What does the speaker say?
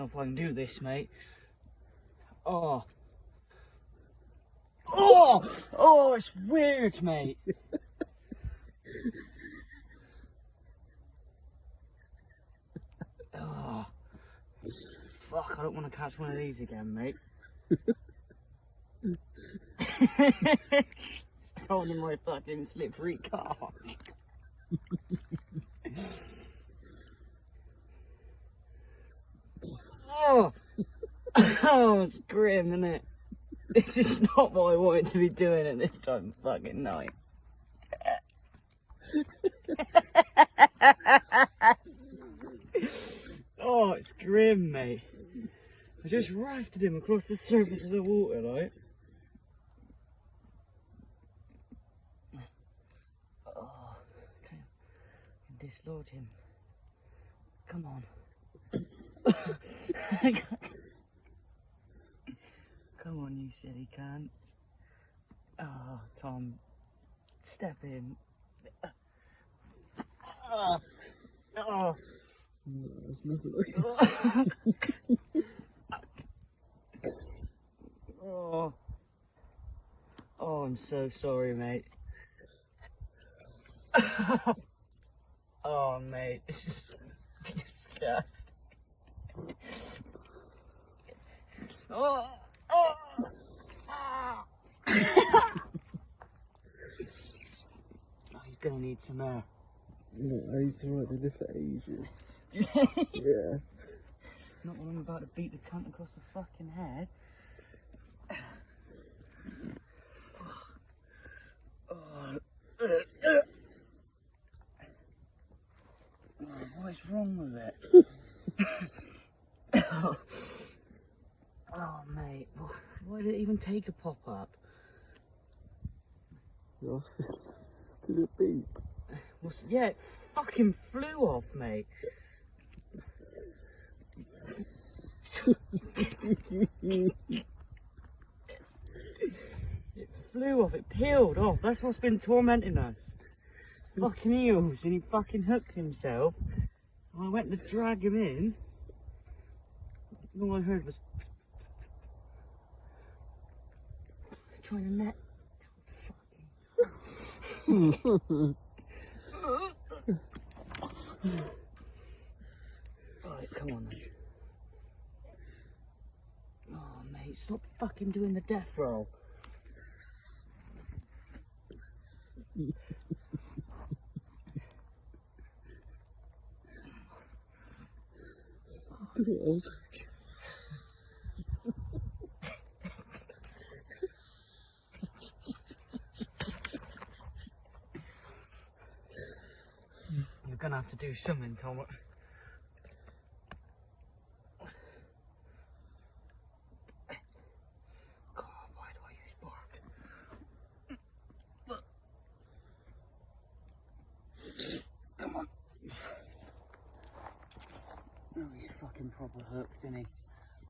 know if I can do this, mate. Oh. Oh! Oh, it's weird, mate. Oh. Fuck, I don't want to catch one of these again, mate. It's holding my fucking slippery car. Oh. Oh, it's grim, isn't it? This is not what I wanted to be doing at this time of fucking night. Oh, it's grim, mate. I just rafted him across the surface of the water, like. Oh, okay. Dislodge him. Come on. Come on, you silly cunt. Oh, Tom. Step in. Oh. No, there's nothing like Oh. Oh, I'm so sorry, mate. Oh, mate, this is disgusting. Oh, oh. Ah. Oh, he's gonna need some air. No, he's alright, they live for ages. Do you think? Yeah. Not when I'm about to beat the cunt across the fucking head. Oh, what is wrong with it? Oh, mate, why did it even take a pop up? Did it beep? Yeah, it fucking flew off, mate. It flew off, it peeled off. That's what's been tormenting us. Fucking eels, and he fucking hooked himself. And I went to drag him in. All I heard was trying to net. Right, come on then. Oh, mate, stop fucking doing the death roll. You're gonna have to do something, Tom. God, why do I use barbed? Come on. Oh, he's fucking proper hooked, isn't he?